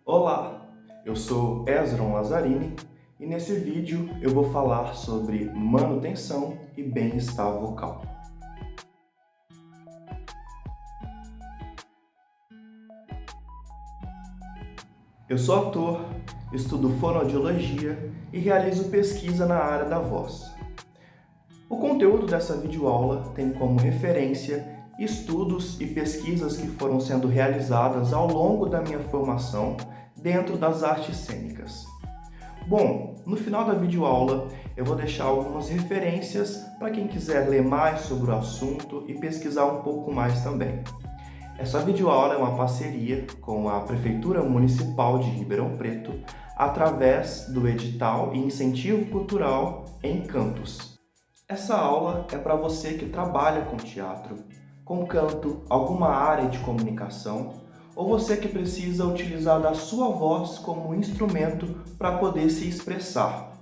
Olá, eu sou Ezron Lazzarini e nesse vídeo eu vou falar sobre manutenção e bem-estar vocal. Eu sou ator, estudo fonoaudiologia e realizo pesquisa na área da voz. O conteúdo dessa videoaula tem como referência estudos e pesquisas que foram sendo realizadas ao longo da minha formação dentro das artes cênicas. Bom, no final da videoaula eu vou deixar algumas referências para quem quiser ler mais sobre o assunto e pesquisar um pouco mais também. Essa videoaula é uma parceria com a Prefeitura Municipal de Ribeirão Preto através do edital e incentivo cultural Encantos. Essa aula é para você que trabalha com teatro, com canto, alguma área de comunicação, ou você que precisa utilizar da sua voz como instrumento para poder se expressar.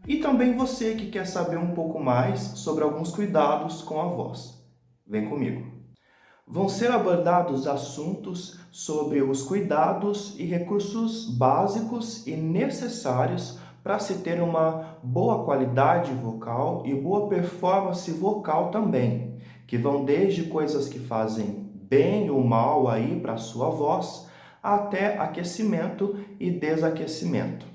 E também você que quer saber um pouco mais sobre alguns cuidados com a voz. Vem comigo. Vão ser abordados assuntos sobre os cuidados e recursos básicos e necessários para se ter uma boa qualidade vocal e boa performance vocal também, que vão desde coisas que fazem bem ou mal aí para a sua voz, até aquecimento e desaquecimento.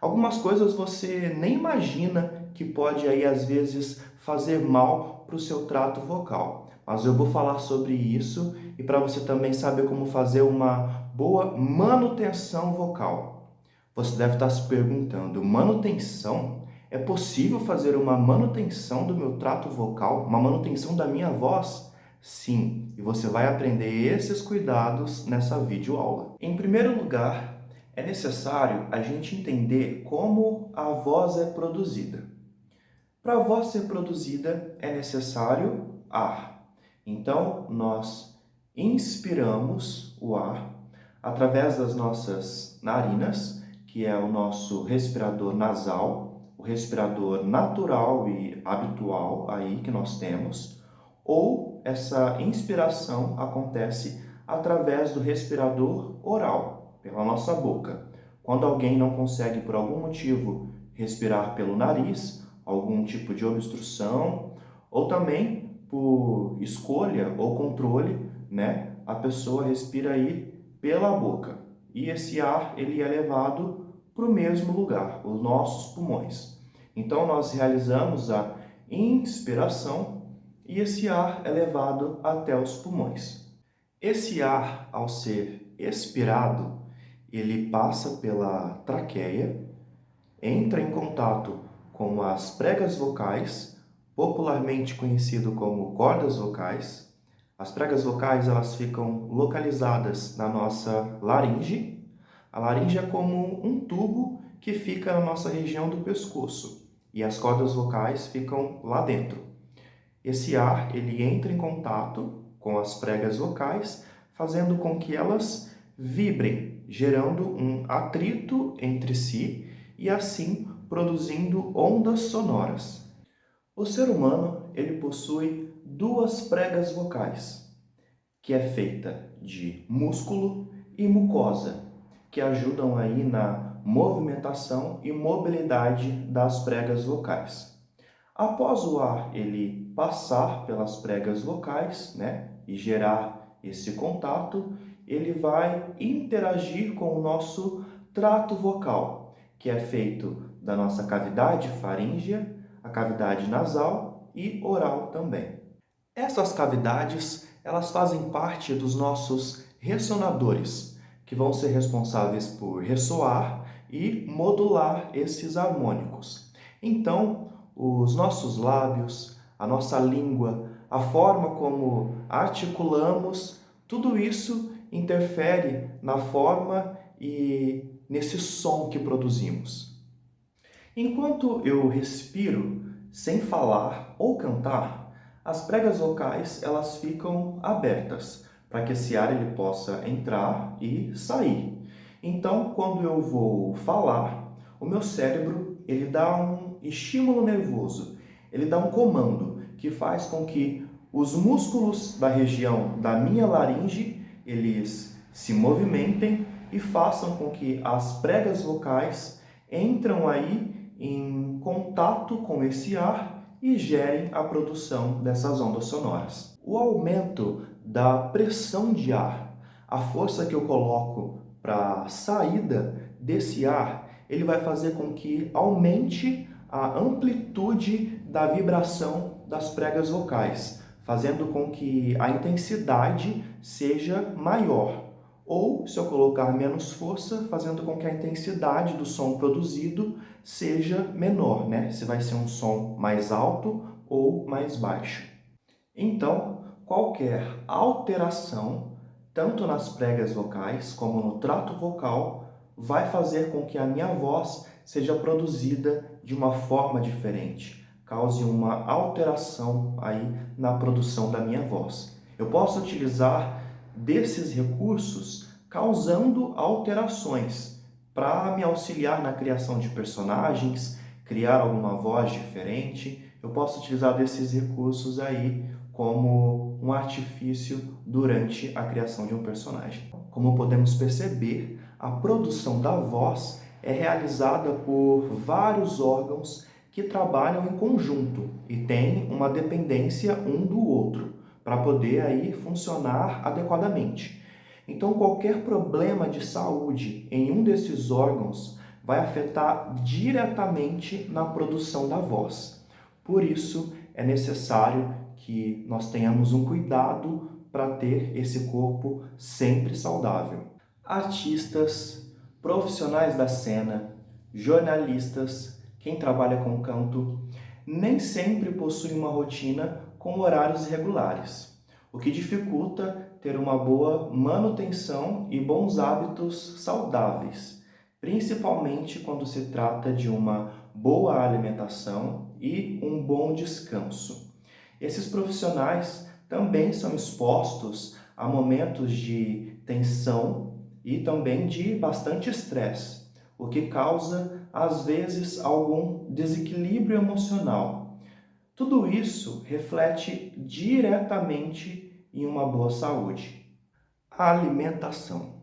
Algumas coisas você nem imagina que pode aí às vezes fazer mal para o seu trato vocal. Mas eu vou falar sobre isso e para você também saber como fazer uma boa manutenção vocal. Você deve estar se perguntando, manutenção? É possível fazer uma manutenção do meu trato vocal? Uma manutenção da minha voz? Sim, e você vai aprender esses cuidados nessa videoaula. Em primeiro lugar, é necessário a gente entender como a voz é produzida. Para a voz ser produzida é necessário ar. Então, nós inspiramos o ar através das nossas narinas, que é o nosso respirador nasal, o respirador natural e habitual aí que nós temos, ou essa inspiração acontece através do respirador oral, pela nossa boca. Quando alguém não consegue, por algum motivo, respirar pelo nariz, algum tipo de obstrução, ou também por escolha ou controle, né, a pessoa respira aí pela boca. E esse ar ele é levado para o mesmo lugar, os nossos pulmões. Então nós realizamos a inspiração e esse ar é levado até os pulmões. Esse ar, ao ser expirado, ele passa pela traqueia, entra em contato com as pregas vocais, popularmente conhecido como cordas vocais. As pregas vocais elas ficam localizadas na nossa laringe. A laringe é como um tubo que fica na nossa região do pescoço e as cordas vocais ficam lá dentro. Esse ar ele entra em contato com as pregas vocais, fazendo com que elas vibrem, gerando um atrito entre si e assim produzindo ondas sonoras. O ser humano ele possui duas pregas vocais, que é feita de músculo e mucosa, que ajudam aí na movimentação e mobilidade das pregas vocais. Após o ar ele passar pelas pregas vocais, né, e gerar esse contato, ele vai interagir com o nosso trato vocal, que é feito da nossa cavidade faríngea, a cavidade nasal e oral também. Essas cavidades, elas fazem parte dos nossos ressonadores, que vão ser responsáveis por ressoar e modular esses harmônicos. Então, os nossos lábios, a nossa língua, a forma como articulamos, tudo isso interfere na forma e nesse som que produzimos. Enquanto eu respiro sem falar ou cantar, as pregas vocais elas ficam abertas para que esse ar ele possa entrar e sair. Então, quando eu vou falar, o meu cérebro ele dá um estímulo nervoso, ele dá um comando que faz com que os músculos da região da minha laringe eles se movimentem e façam com que as pregas vocais entram aí em contato com esse ar e gerem a produção dessas ondas sonoras. O aumento da pressão de ar, a força que eu coloco para a saída desse ar, ele vai fazer com que aumente a amplitude da vibração das pregas vocais, fazendo com que a intensidade seja maior. Ou, se eu colocar menos força, fazendo com que a intensidade do som produzido seja menor, né? Se vai ser um som mais alto ou mais baixo. Então, qualquer alteração, tanto nas pregas vocais como no trato vocal, vai fazer com que a minha voz seja produzida de uma forma diferente, cause uma alteração aí na produção da minha voz. Eu posso utilizar desses recursos causando alterações para me auxiliar na criação de personagens, criar alguma voz diferente. Eu posso utilizar desses recursos aí como um artifício durante a criação de um personagem. Como podemos perceber, a produção da voz é realizada por vários órgãos que trabalham em conjunto e têm uma dependência um do outro para poder aí funcionar adequadamente. Então, qualquer problema de saúde em um desses órgãos vai afetar diretamente na produção da voz. Por isso, é necessário que nós tenhamos um cuidado para ter esse corpo sempre saudável. Artistas, profissionais da cena, jornalistas, quem trabalha com canto, nem sempre possuem uma rotina com horários regulares, o que dificulta ter uma boa manutenção e bons hábitos saudáveis, principalmente quando se trata de uma boa alimentação e um bom descanso. Esses profissionais também são expostos a momentos de tensão e também de bastante estresse, o que causa, às vezes, algum desequilíbrio emocional. Tudo isso reflete diretamente em uma boa saúde. A alimentação.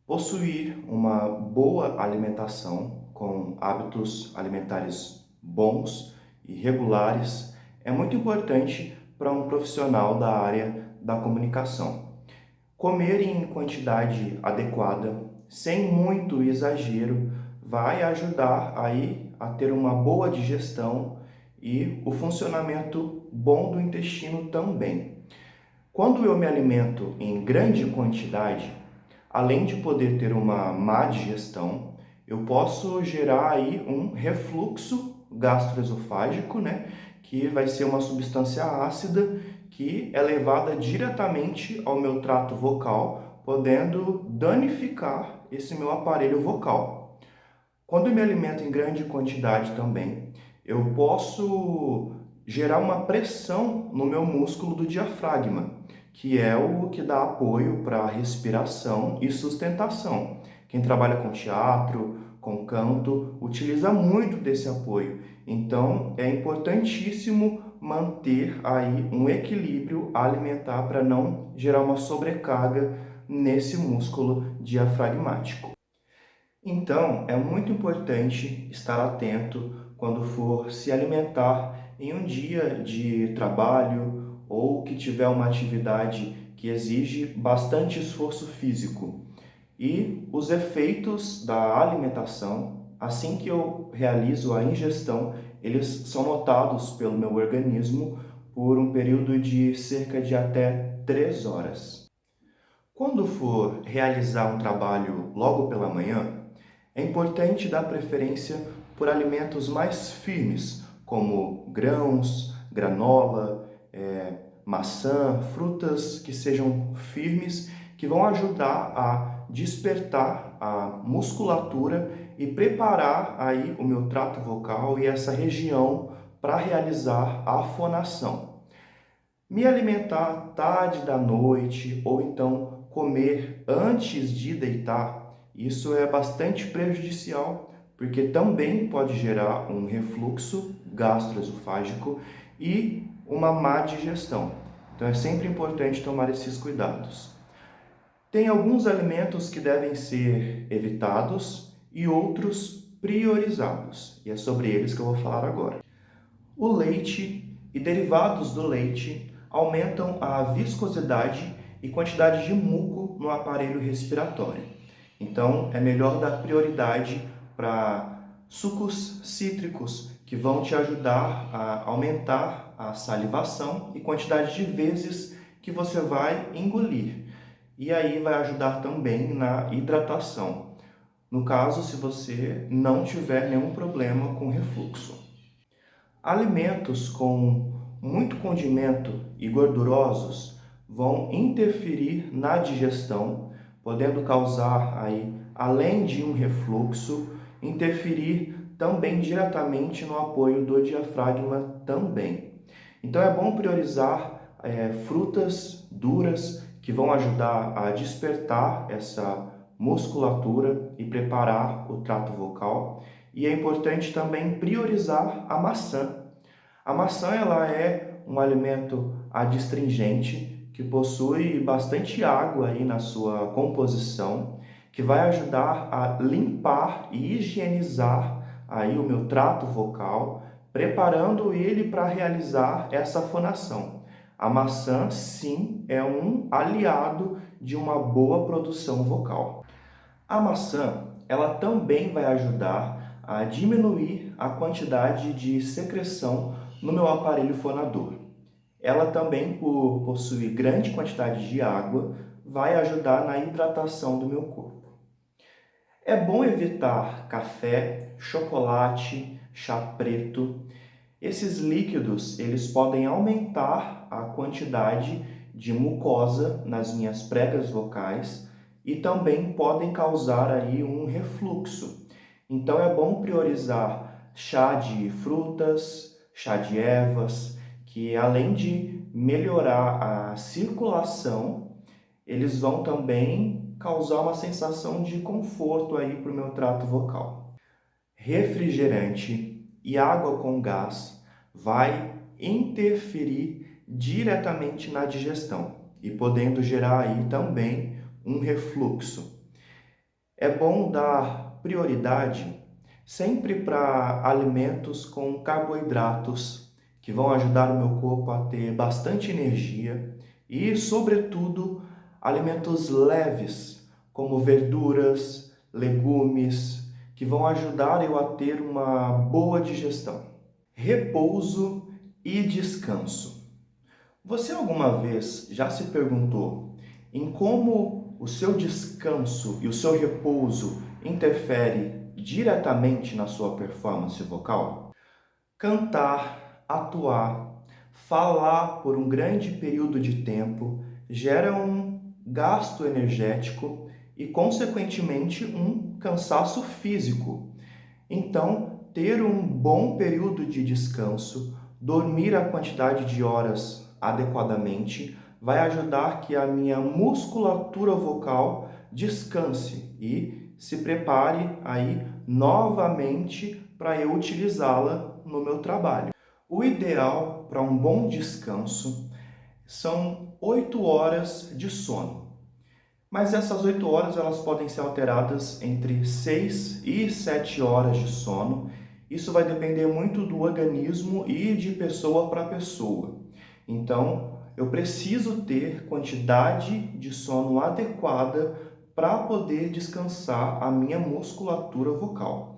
Possuir uma boa alimentação com hábitos alimentares bons e regulares é muito importante para um profissional da área da comunicação. Comer em quantidade adequada, sem muito exagero, vai ajudar aí a ter uma boa digestão e o funcionamento bom do intestino também. Quando eu me alimento em grande quantidade, além de poder ter uma má digestão, eu posso gerar aí um refluxo gastroesofágico, né? Que vai ser uma substância ácida que é levada diretamente ao meu trato vocal, podendo danificar esse meu aparelho vocal. Quando eu me alimento em grande quantidade também, eu posso gerar uma pressão no meu músculo do diafragma, que é o que dá apoio para a respiração e sustentação. Quem trabalha com teatro, com canto, utiliza muito desse apoio. Então, é importantíssimo manter aí um equilíbrio alimentar para não gerar uma sobrecarga nesse músculo diafragmático. Então, é muito importante estar atento quando for se alimentar em um dia de trabalho ou que tiver uma atividade que exige bastante esforço físico. E os efeitos da alimentação, assim que eu realizo a ingestão, eles são notados pelo meu organismo por um período de cerca de até 3 horas. Quando for realizar um trabalho logo pela manhã, é importante dar preferência por alimentos mais firmes, como grãos, granola, maçã, frutas que sejam firmes, que vão ajudar a despertar a musculatura e preparar aí o meu trato vocal e essa região para realizar a fonação. Me alimentar tarde da noite ou então comer antes de deitar, isso é bastante prejudicial, porque também pode gerar um refluxo gastroesofágico e uma má digestão. Então é sempre importante tomar esses cuidados. Tem alguns alimentos que devem ser evitados e outros priorizados, e é sobre eles que eu vou falar agora. O leite e derivados do leite aumentam a viscosidade e quantidade de muco no aparelho respiratório. Então, é melhor dar prioridade para sucos cítricos que vão te ajudar a aumentar a salivação e quantidade de vezes que você vai engolir. E aí vai ajudar também na hidratação. No caso, se você não tiver nenhum problema com refluxo. Alimentos com muito condimento e gordurosos vão interferir na digestão, podendo causar aí, além de um refluxo, interferir também diretamente no apoio do diafragma também. Então é bom priorizar frutas duras que vão ajudar a despertar essa musculatura e preparar o trato vocal. E é importante também priorizar a maçã. A maçã ela é um alimento adstringente que possui bastante água aí na sua composição, que vai ajudar a limpar e higienizar aí o meu trato vocal, preparando ele para realizar essa fonação. A maçã, sim, é um aliado de uma boa produção vocal. A maçã, ela também vai ajudar a diminuir a quantidade de secreção no meu aparelho fonador. Ela também, por possuir grande quantidade de água, vai ajudar na hidratação do meu corpo. É bom evitar café, chocolate, chá preto. Esses líquidos, eles podem aumentar a quantidade de mucosa nas minhas pregas vocais e também podem causar aí um refluxo. Então é bom priorizar chá de frutas, chá de ervas, que além de melhorar a circulação, eles vão também causar uma sensação de conforto aí para o meu trato vocal. Refrigerante e água com gás vai interferir diretamente na digestão e podendo gerar aí também um refluxo. É bom dar prioridade sempre para alimentos com carboidratos que vão ajudar o meu corpo a ter bastante energia e, sobretudo, alimentos leves, como verduras, legumes, que vão ajudar eu a ter uma boa digestão. Repouso e descanso. Você alguma vez já se perguntou em como o seu descanso e o seu repouso interfere diretamente na sua performance vocal? Cantar, atuar, falar por um grande período de tempo gera um gasto energético e, consequentemente, um cansaço físico. Então, ter um bom período de descanso, dormir a quantidade de horas adequadamente, vai ajudar que a minha musculatura vocal descanse e se prepare aí novamente para eu utilizá-la no meu trabalho. O ideal para um bom descanso são 8 horas de sono. Mas essas 8 horas elas podem ser alteradas entre 6 e 7 horas de sono. Isso vai depender muito do organismo e de pessoa para pessoa. Então, eu preciso ter quantidade de sono adequada para poder descansar a minha musculatura vocal.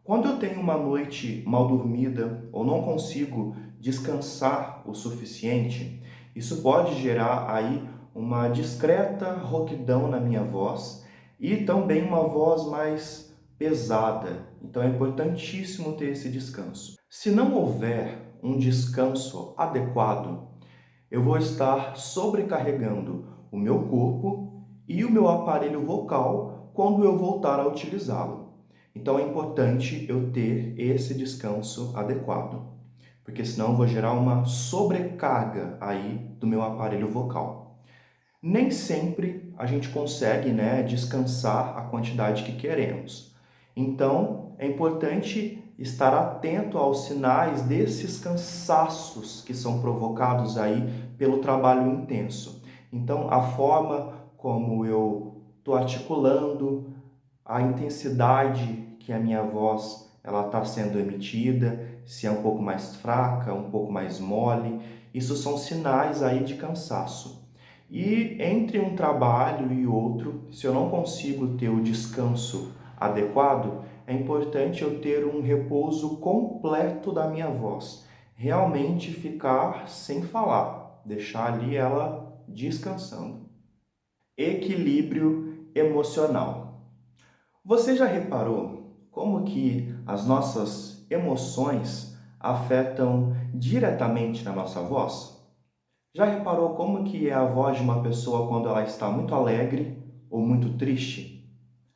Quando eu tenho uma noite mal dormida ou não consigo descansar o suficiente, isso pode gerar aí uma discreta rouquidão na minha voz e também uma voz mais pesada. Então é importantíssimo ter esse descanso. Se não houver um descanso adequado, eu vou estar sobrecarregando o meu corpo e o meu aparelho vocal quando eu voltar a utilizá-lo. Então é importante eu ter esse descanso adequado, porque senão eu vou gerar uma sobrecarga aí do meu aparelho vocal. Nem sempre a gente consegue, descansar a quantidade que queremos. Então, é importante estar atento aos sinais desses cansaços que são provocados aí pelo trabalho intenso. Então, a forma como eu estou articulando, a intensidade que a minha voz ela está sendo emitida, se é um pouco mais fraca, um pouco mais mole. Isso são sinais aí de cansaço. E entre um trabalho e outro, se eu não consigo ter o descanso adequado, é importante eu ter um repouso completo da minha voz. Realmente ficar sem falar, deixar ali ela descansando. Equilíbrio emocional. Você já reparou como que as nossas emoções afetam diretamente na nossa voz? Já reparou como que é a voz de uma pessoa quando ela está muito alegre ou muito triste?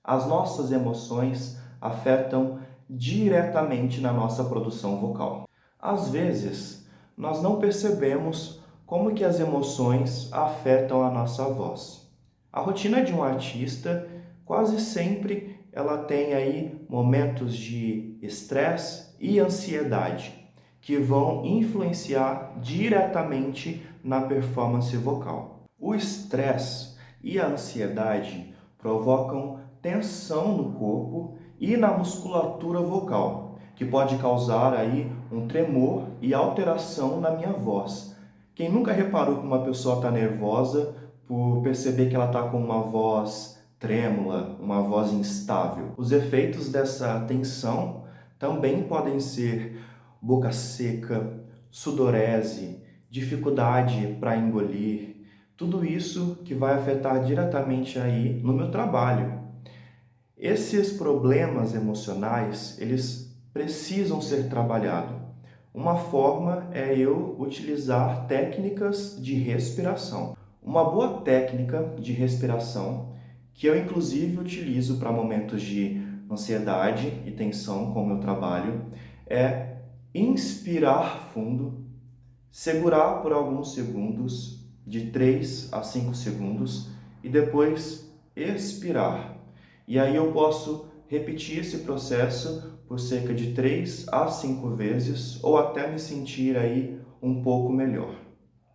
As nossas emoções afetam diretamente na nossa produção vocal. Às vezes, nós não percebemos como que as emoções afetam a nossa voz. A rotina de um artista, quase sempre, ela tem aí momentos de estresse e ansiedade, que vão influenciar diretamente na performance vocal. O estresse e a ansiedade provocam tensão no corpo e na musculatura vocal, que pode causar aí um tremor e alteração na minha voz. Quem nunca reparou que uma pessoa está nervosa por perceber que ela está com uma voz trêmula, uma voz instável? Os efeitos dessa tensão também podem ser boca seca, sudorese, dificuldade para engolir, tudo isso que vai afetar diretamente aí no meu trabalho. Esses problemas emocionais, eles precisam ser trabalhados. Uma forma é eu utilizar técnicas de respiração. Uma boa técnica de respiração, que eu inclusive utilizo para momentos de ansiedade e tensão com o meu trabalho, é inspirar fundo, segurar por alguns segundos, de 3 a 5 segundos, e depois expirar. E aí eu posso repetir esse processo por cerca de 3 a 5 vezes, ou até me sentir aí um pouco melhor.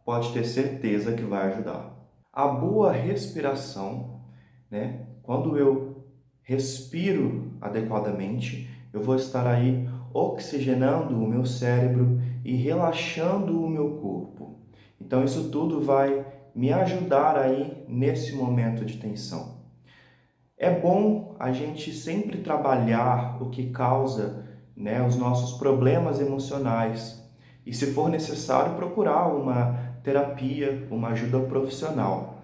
Pode ter certeza que vai ajudar. A boa respiração, né? Quando eu respiro adequadamente, eu vou estar aí oxigenando o meu cérebro e relaxando o meu corpo. Então isso tudo vai me ajudar aí nesse momento de tensão. É bom a gente sempre trabalhar o que causa, né, os nossos problemas emocionais e, se for necessário, procurar uma terapia, uma ajuda profissional.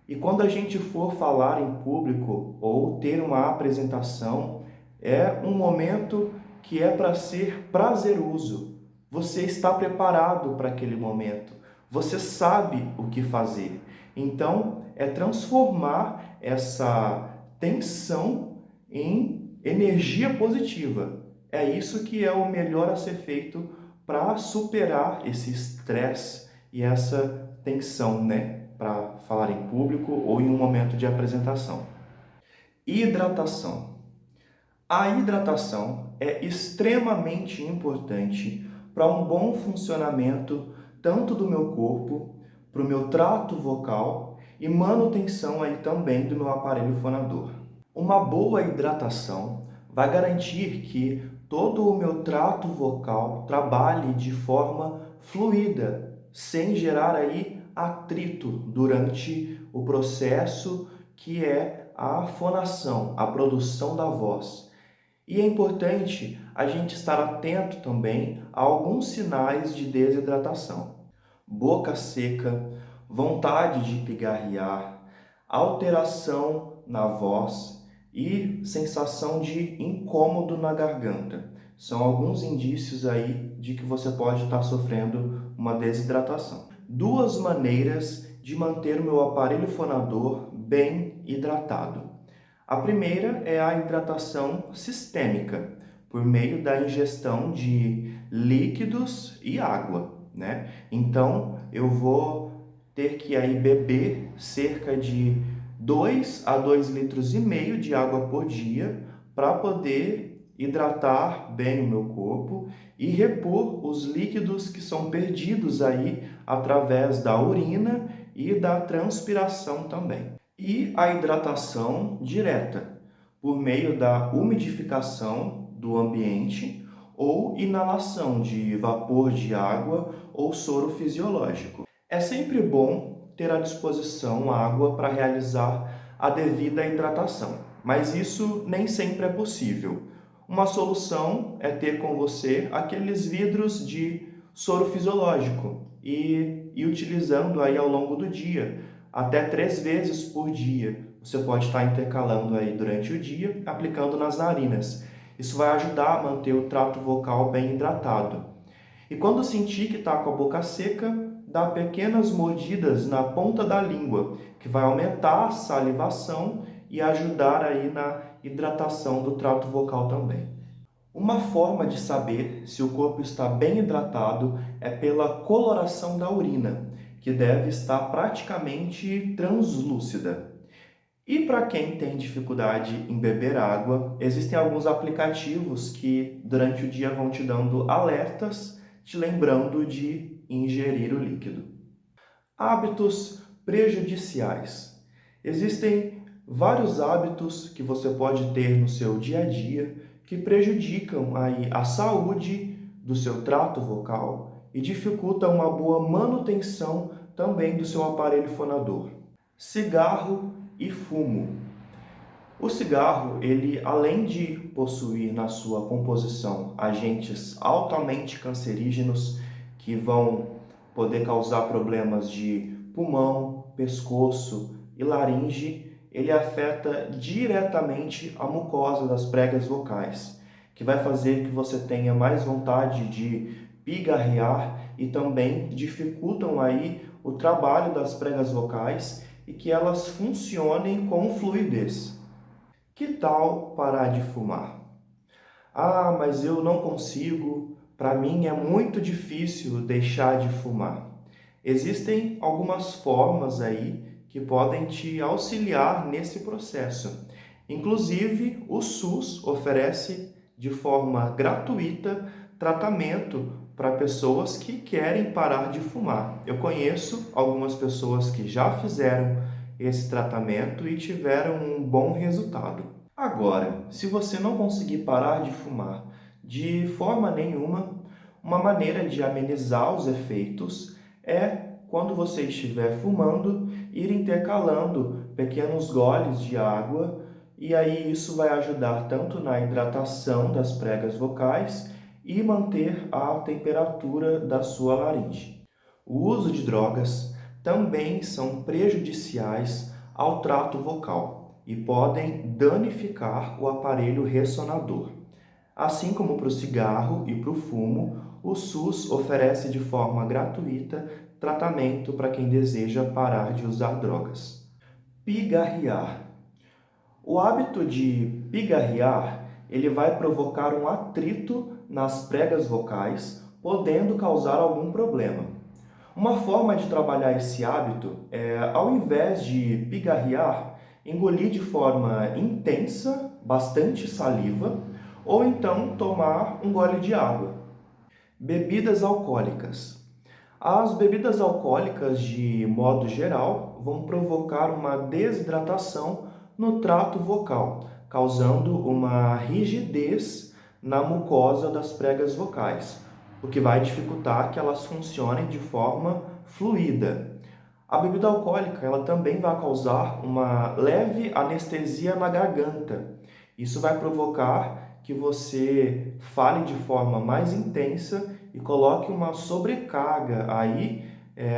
E quando a gente for falar em público ou ter uma apresentação, é um momento que é para ser prazeroso. Você está preparado para aquele momento. Você sabe o que fazer. Então, é transformar essa tensão em energia positiva. É isso que é o melhor a ser feito para superar esse estresse e essa tensão, né? Para falar em público ou em um momento de apresentação. Hidratação. A hidratação é extremamente importante para um bom funcionamento tanto do meu corpo, para o meu trato vocal e manutenção aí também do meu aparelho fonador. Uma boa hidratação vai garantir que todo o meu trato vocal trabalhe de forma fluida, sem gerar aí atrito durante o processo que é a fonação, a produção da voz. E é importante a gente estar atento também a alguns sinais de desidratação. Boca seca, vontade de pigarrear, alteração na voz e sensação de incômodo na garganta. São alguns indícios aí de que você pode estar sofrendo uma desidratação. Duas maneiras de manter o meu aparelho fonador bem hidratado. A primeira é a hidratação sistêmica, por meio da ingestão de líquidos e água, né? Então, eu vou ter que aí beber cerca de 2 a 2,5 litros de água por dia para poder hidratar bem o meu corpo e repor os líquidos que são perdidos aí através da urina e da transpiração também. e a hidratação direta, por meio da umidificação do ambiente ou inalação de vapor de água ou soro fisiológico. É sempre bom ter à disposição água para realizar a devida hidratação, mas isso nem sempre é possível. Uma solução é ter com você aqueles vidros de soro fisiológico e ir utilizando aí ao longo do dia, até 3 vezes por dia. Você pode estar intercalando aí durante o dia, aplicando nas narinas. Isso vai ajudar a manter o trato vocal bem hidratado. E quando sentir que está com a boca seca, dá pequenas mordidas na ponta da língua, que vai aumentar a salivação e ajudar aí na hidratação do trato vocal também. Uma forma de saber se o corpo está bem hidratado é pela coloração da urina, que deve estar praticamente translúcida. E para quem tem dificuldade em beber água, existem alguns aplicativos que durante o dia vão te dando alertas, te lembrando de ingerir o líquido. Hábitos prejudiciais. Existem vários hábitos que você pode ter no seu dia a dia que prejudicam aí a saúde do seu trato vocal e dificultam uma boa manutenção também do seu aparelho fonador. Cigarro e fumo. O cigarro, ele além de possuir na sua composição agentes altamente cancerígenos que vão poder causar problemas de pulmão, pescoço e laringe, ele afeta diretamente a mucosa das pregas vocais, que vai fazer que você tenha mais vontade de pigarrear e também dificultam aí o trabalho das pregas vocais e que elas funcionem com fluidez. Que tal parar de fumar? Ah, mas eu não consigo, para mim é muito difícil deixar de fumar. Existem algumas formas aí que podem te auxiliar nesse processo. Inclusive, o SUS oferece de forma gratuita tratamento para pessoas que querem parar de fumar. Eu conheço algumas pessoas que já fizeram esse tratamento e tiveram um bom resultado. Agora, se você não conseguir parar de fumar de forma nenhuma, uma maneira de amenizar os efeitos é, quando você estiver fumando, ir intercalando pequenos goles de água e aí isso vai ajudar tanto na hidratação das pregas vocais e manter a temperatura da sua laringe. O uso de drogas também são prejudiciais ao trato vocal e podem danificar o aparelho ressonador. Assim como para o cigarro e para o fumo, o SUS oferece de forma gratuita tratamento para quem deseja parar de usar drogas. Pigarrear. O hábito de pigarrear, ele vai provocar um atrito nas pregas vocais, podendo causar algum problema. Uma forma de trabalhar esse hábito é, ao invés de pigarrear, engolir de forma intensa, bastante saliva, ou então tomar um gole de água. Bebidas alcoólicas. As bebidas alcoólicas, de modo geral, vão provocar uma desidratação no trato vocal, causando uma rigidez na mucosa das pregas vocais, o que vai dificultar que elas funcionem de forma fluida. A bebida alcoólica ela também vai causar uma leve anestesia na garganta. Isso vai provocar que você fale de forma mais intensa e coloque uma sobrecarga aí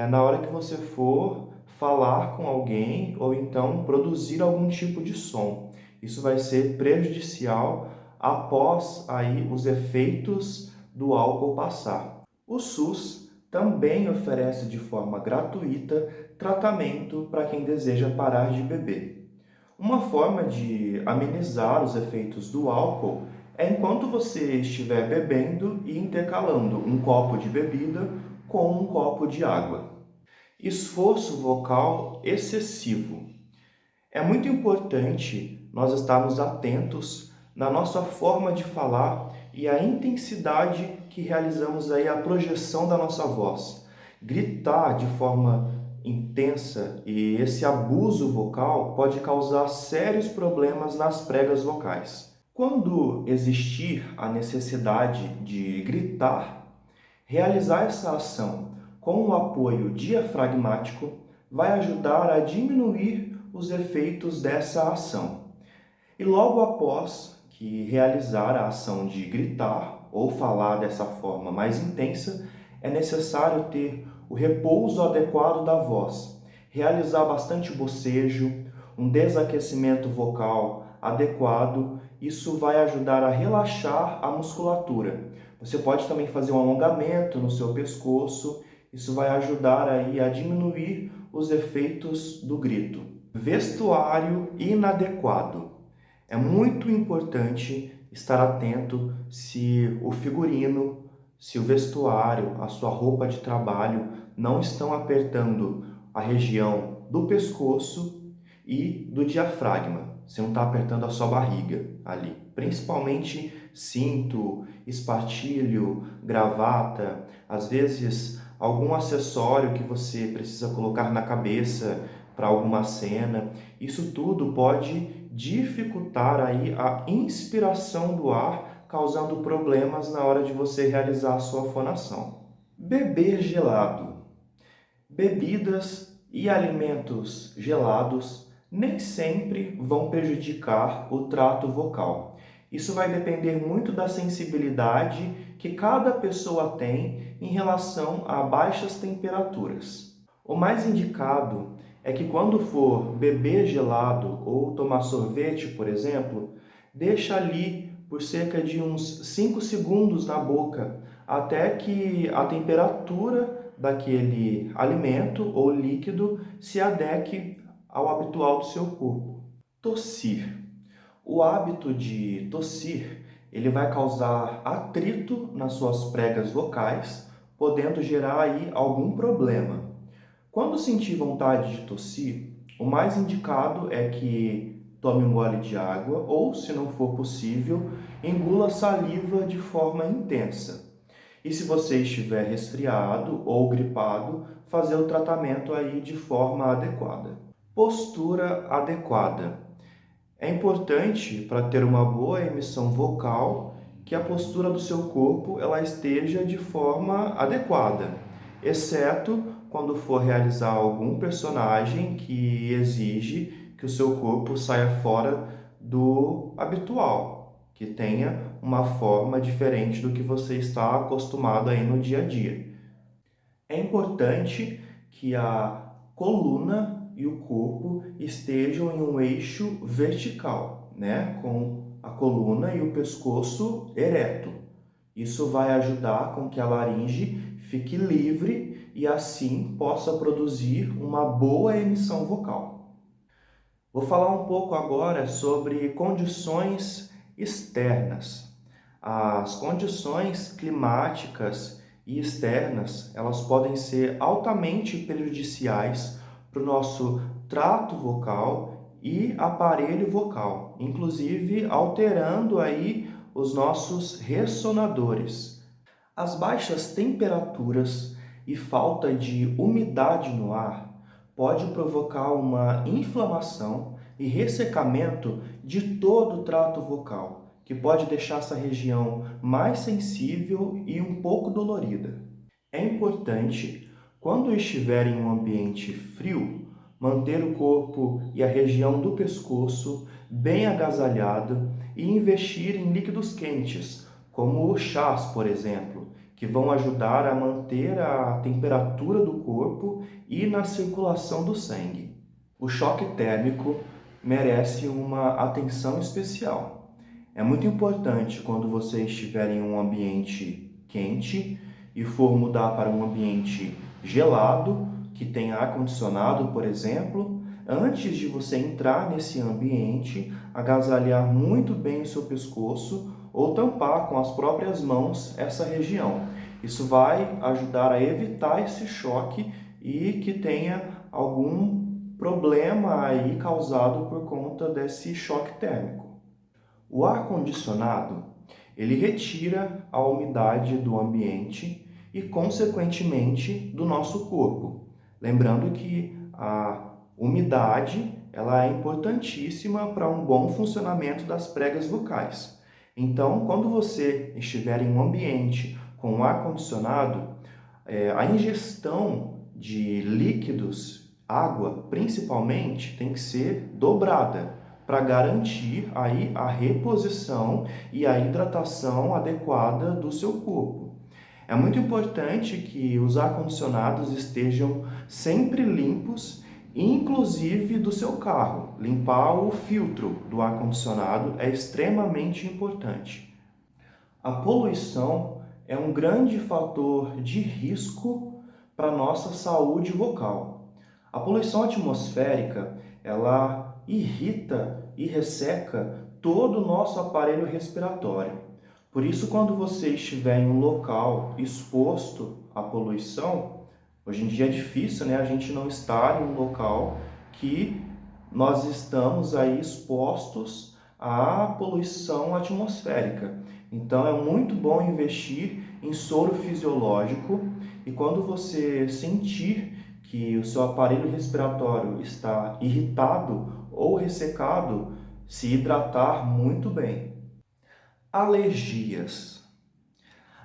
na hora que você for falar com alguém ou então produzir algum tipo de som. Isso vai ser prejudicial após aí os efeitos do álcool passar. O SUS também oferece de forma gratuita tratamento para quem deseja parar de beber. Uma forma de amenizar os efeitos do álcool é enquanto você estiver bebendo e intercalando um copo de bebida com um copo de água. Esforço vocal excessivo. É muito importante nós estarmos atentos na nossa forma de falar e a intensidade que realizamos aí a projeção da nossa voz. Gritar de forma intensa e esse abuso vocal pode causar sérios problemas nas pregas vocais. Quando existir a necessidade de gritar, realizar essa ação com o apoio diafragmático vai ajudar a diminuir os efeitos dessa ação. E logo após que realizar a ação de gritar ou falar dessa forma mais intensa, é necessário ter o repouso adequado da voz, realizar bastante bocejo, um desaquecimento vocal adequado. Isso vai ajudar a relaxar a musculatura. Você pode também fazer um alongamento no seu pescoço. Isso vai ajudar aí a diminuir os efeitos do grito. Vestuário inadequado. É muito importante estar atento se o figurino, se o vestuário, a sua roupa de trabalho não estão apertando a região do pescoço e do diafragma. Você não está apertando a sua barriga ali. Principalmente cinto, espartilho, gravata, às vezes algum acessório que você precisa colocar na cabeça para alguma cena. Isso tudo pode dificultar aí a inspiração do ar, causando problemas na hora de você realizar a sua fonação. Beber gelado. Bebidas e alimentos gelados nem sempre vão prejudicar o trato vocal. Isso vai depender muito da sensibilidade que cada pessoa tem em relação a baixas temperaturas. O mais indicado é que quando for beber gelado ou tomar sorvete, por exemplo, deixa ali por cerca de uns 5 segundos na boca, até que a temperatura daquele alimento ou líquido se adeque ao habitual do seu corpo. Tossir. O hábito de tossir, ele vai causar atrito nas suas pregas vocais, podendo gerar aí algum problema. Quando sentir vontade de tossir, o mais indicado é que tome um gole de água ou, se não for possível, engula saliva de forma intensa. E se você estiver resfriado ou gripado, fazer o tratamento aí de forma adequada. Postura adequada. É importante para ter uma boa emissão vocal que a postura do seu corpo ela esteja de forma adequada, exceto quando for realizar algum personagem que exige que o seu corpo saia fora do habitual, que tenha uma forma diferente do que você está acostumado aí no dia a dia. É importante que a coluna e o corpo estejam em um eixo vertical, né? Com a coluna e o pescoço ereto. Isso vai ajudar com que a laringe fique livre e assim possa produzir uma boa emissão vocal. Vou falar um pouco agora sobre condições externas. As condições climáticas e externas, elas podem ser altamente prejudiciais para o nosso trato vocal e aparelho vocal, inclusive alterando aí os nossos ressonadores. As baixas temperaturas e falta de umidade no ar pode provocar uma inflamação e ressecamento de todo o trato vocal, que pode deixar essa região mais sensível e um pouco dolorida. É importante, quando estiver em um ambiente frio, manter o corpo e a região do pescoço bem agasalhado e investir em líquidos quentes, como chás, por exemplo, que vão ajudar a manter a temperatura do corpo e na circulação do sangue. O choque térmico merece uma atenção especial. É muito importante quando você estiver em um ambiente quente e for mudar para um ambiente gelado, que tem ar-condicionado, por exemplo, antes de você entrar nesse ambiente, agasalhar muito bem o seu pescoço ou tampar com as próprias mãos essa região. Isso vai ajudar a evitar esse choque e que tenha algum problema aí causado por conta desse choque térmico. O ar-condicionado, ele retira a umidade do ambiente e, consequentemente, do nosso corpo, Lembrando que a umidade ela é importantíssima para um bom funcionamento das pregas vocais. Então, quando você estiver em um ambiente com ar-condicionado, a ingestão de líquidos, água principalmente, tem que ser dobrada para garantir aí a reposição e a hidratação adequada do seu corpo. É muito importante que os ar-condicionados estejam sempre limpos, inclusive do seu carro. Limpar o filtro do ar-condicionado é extremamente importante. A poluição é um grande fator de risco para a nossa saúde vocal. A poluição atmosférica, ela irrita e resseca todo o nosso aparelho respiratório. Por isso, quando você estiver em um local exposto à poluição, hoje em dia é difícil, né, a gente não estar em um local que nós estamos aí expostos à poluição atmosférica. Então, é muito bom investir em soro fisiológico e quando você sentir que o seu aparelho respiratório está irritado ou ressecado, se hidratar muito bem. Alergias.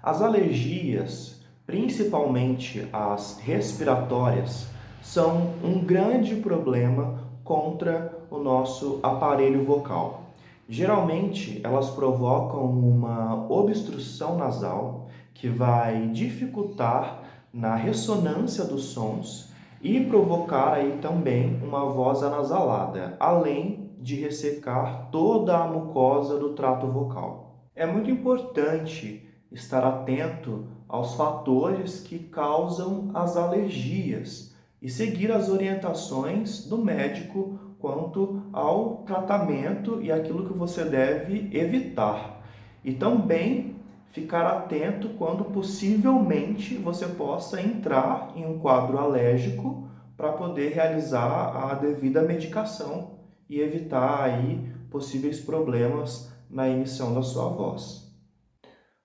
As alergias, principalmente as respiratórias, são um grande problema contra o nosso aparelho vocal. Geralmente, elas provocam uma obstrução nasal que vai dificultar na ressonância dos sons e provocar aí também uma voz anasalada, além de ressecar toda a mucosa do trato vocal. É muito importante estar atento aos fatores que causam as alergias e seguir as orientações do médico quanto ao tratamento e aquilo que você deve evitar. E também ficar atento quando possivelmente você possa entrar em um quadro alérgico para poder realizar a devida medicação e evitar aí possíveis problemas na emissão da sua voz.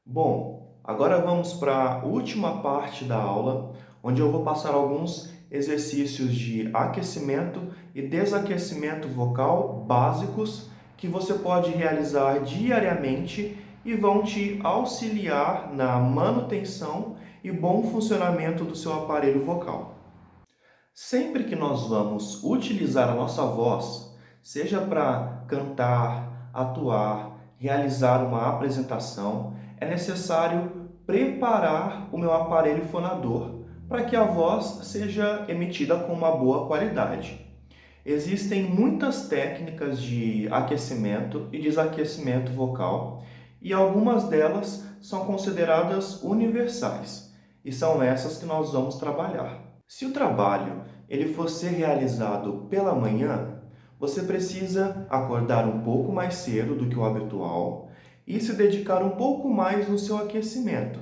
Bom, agora vamos para a última parte da aula, onde eu vou passar alguns exercícios de aquecimento e desaquecimento vocal básicos que você pode realizar diariamente e vão te auxiliar na manutenção e bom funcionamento do seu aparelho vocal. Sempre que nós vamos utilizar a nossa voz, seja para cantar, atuar, realizar uma apresentação, é necessário preparar o meu aparelho fonador para que a voz seja emitida com uma boa qualidade. Existem muitas técnicas de aquecimento e desaquecimento vocal e algumas delas são consideradas universais e são essas que nós vamos trabalhar. Se o trabalho ele for ser realizado pela manhã, você precisa acordar um pouco mais cedo do que o habitual e se dedicar um pouco mais no seu aquecimento,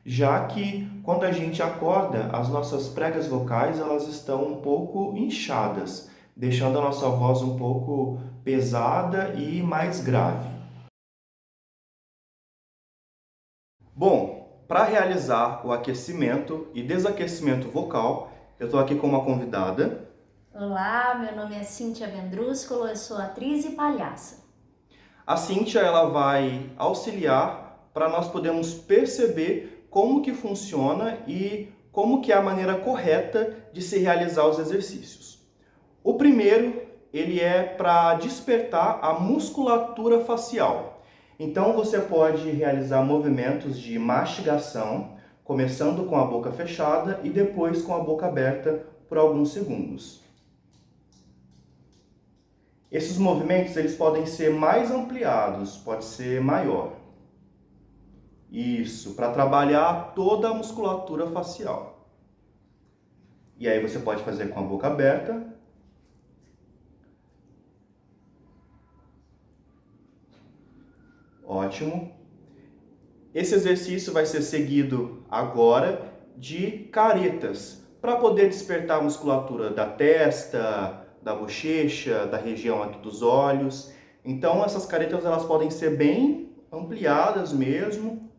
já que quando a gente acorda, as nossas pregas vocais elas estão um pouco inchadas, deixando a nossa voz um pouco pesada e mais grave. Bom, para realizar o aquecimento e desaquecimento vocal, eu estou aqui com uma convidada. Olá, meu nome é Cíntia Vendrúsculo, eu sou atriz e palhaça. A Cíntia ela vai auxiliar para nós podermos perceber como que funciona e como que é a maneira correta de se realizar os exercícios. O primeiro, ele é para despertar a musculatura facial. Então você pode realizar movimentos de mastigação, começando com a boca fechada e depois com a boca aberta por alguns segundos. Esses movimentos eles podem ser mais ampliados, pode ser maior. Isso, para trabalhar toda a musculatura facial. E aí você pode fazer com a boca aberta. Ótimo. Esse exercício vai ser seguido agora de caretas, para poder despertar a musculatura da testa, da bochecha, da região aqui dos olhos. Então essas caretas elas podem ser bem ampliadas mesmo,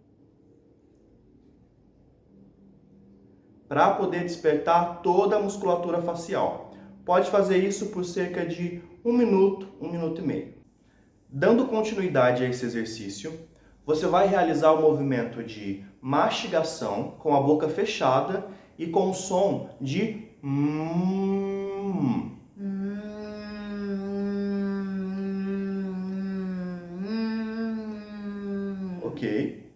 para poder despertar toda a musculatura facial. Pode fazer isso por cerca de 1 minuto, 1 minuto e meio. Dando continuidade a esse exercício, você vai realizar o movimento de mastigação com a boca fechada e com o som de Ok?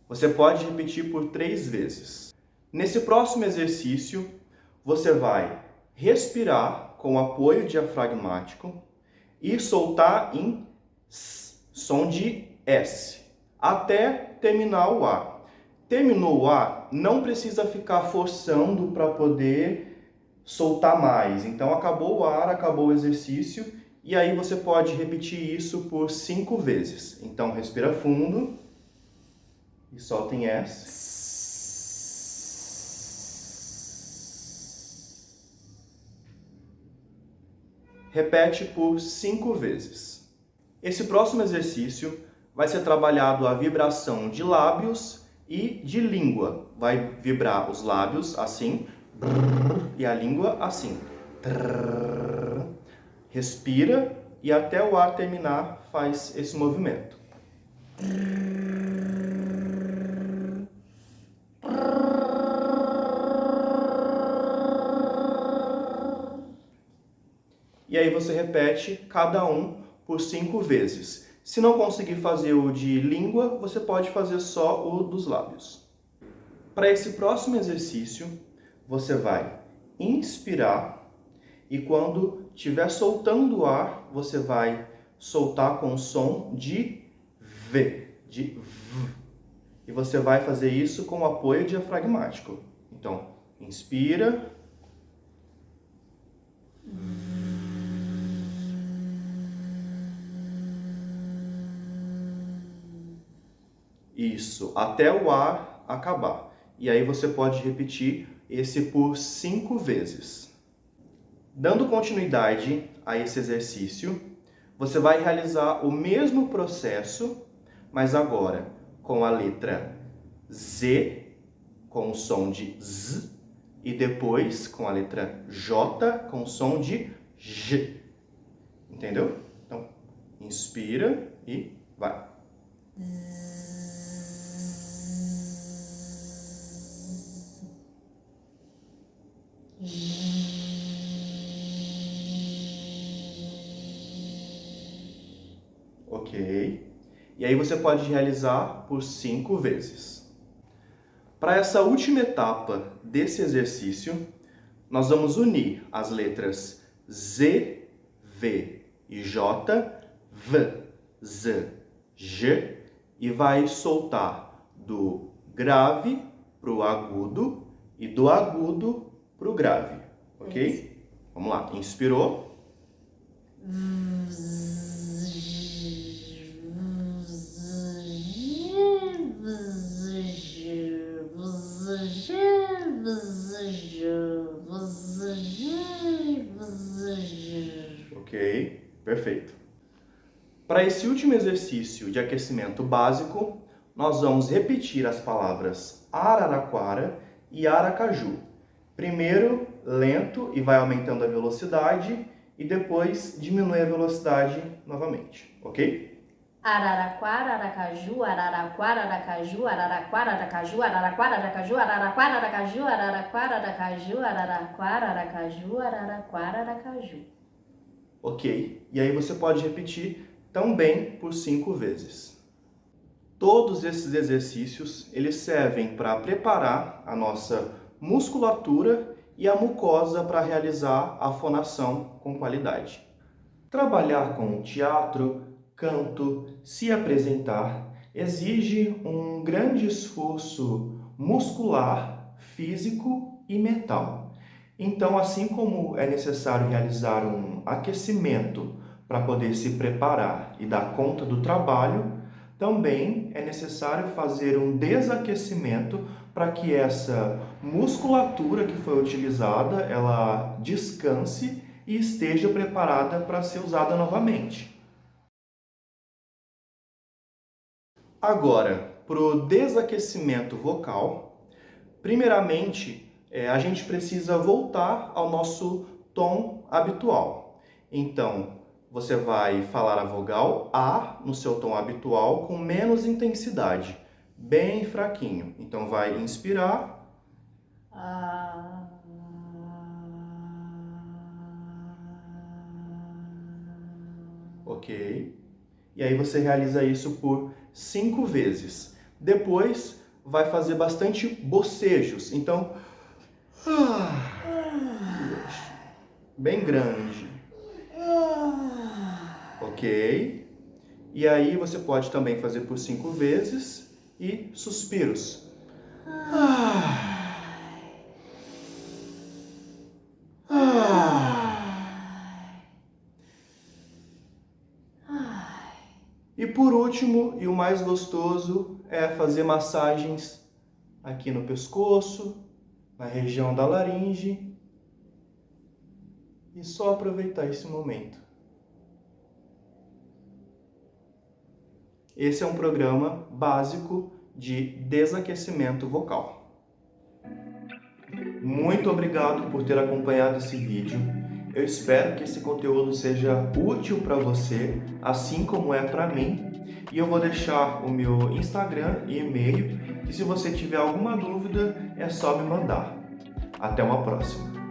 Você pode repetir por 3 vezes. Nesse próximo exercício, você vai respirar com apoio diafragmático e soltar em som de S, até terminar o ar. Terminou o ar, não precisa ficar forçando para poder soltar mais. Então, acabou o ar, acabou o exercício, e aí você pode repetir isso por 5 vezes. Então, respira fundo e solta em S. Repete por 5 vezes. Esse próximo exercício vai ser trabalhado a vibração de lábios e de língua. Vai vibrar os lábios assim, e a língua assim. Respira e até o ar terminar faz esse movimento. E aí você repete cada um por 5 vezes. Se não conseguir fazer o de língua, você pode fazer só o dos lábios. Para esse próximo exercício, você vai inspirar e quando estiver soltando o ar, você vai soltar com o som de V, de V. E você vai fazer isso com apoio diafragmático. Então, inspira. Isso, até o ar acabar. E aí você pode repetir esse por 5 vezes. Dando continuidade a esse exercício, você vai realizar o mesmo processo, mas agora com a letra Z, com o som de Z, e depois com a letra J, com o som de J. Entendeu? Então, inspira e vai. Ok? E aí você pode realizar por 5 vezes. Para essa última etapa desse exercício, nós vamos unir as letras Z, V e J, V, Z, J, e vai soltar do grave para o agudo e do agudo para o grave, ok? Vamos lá, inspirou. Ok, perfeito. Para esse último exercício de aquecimento básico, nós vamos repetir as palavras Araraquara e Aracaju. Primeiro, lento e vai aumentando a velocidade, e depois diminui a velocidade novamente, ok? Araraquara, Aracaju, Araraquara, Aracaju, Araraquara, Aracaju, Araraquara, Aracaju, Araraquara, Aracaju, Araraquara, Aracaju, Araraquara, Aracaju, Araraquara, Aracaju. Ok, e aí você pode repetir também por 5 vezes. Todos esses exercícios, eles servem para preparar a nossa musculatura e a mucosa para realizar a fonação com qualidade. Trabalhar com teatro, canto, se apresentar, exige um grande esforço muscular, físico e mental. Então, assim como é necessário realizar um aquecimento para poder se preparar e dar conta do trabalho, também é necessário fazer um desaquecimento para que essa musculatura que foi utilizada, ela descanse e esteja preparada para ser usada novamente. Agora, para o desaquecimento vocal, Primeiramente, a gente precisa voltar ao nosso tom habitual. Então, você vai falar a vogal A no seu tom habitual com menos intensidade, bem fraquinho. Então, vai inspirar. Ok? E aí você realiza isso por 5 vezes. Depois, vai fazer bastante bocejos. Então, bem grande. Ok? E aí você pode também fazer por 5 vezes e suspiros. E por último, e o mais gostoso, é fazer massagens aqui no pescoço, na região da laringe. E só aproveitar esse momento. Esse é um programa básico de desaquecimento vocal. Muito obrigado por ter acompanhado esse vídeo. Eu espero que esse conteúdo seja útil para você, assim como é para mim. E eu vou deixar o meu Instagram e e-mail, e se você tiver alguma dúvida, é só me mandar. Até uma próxima!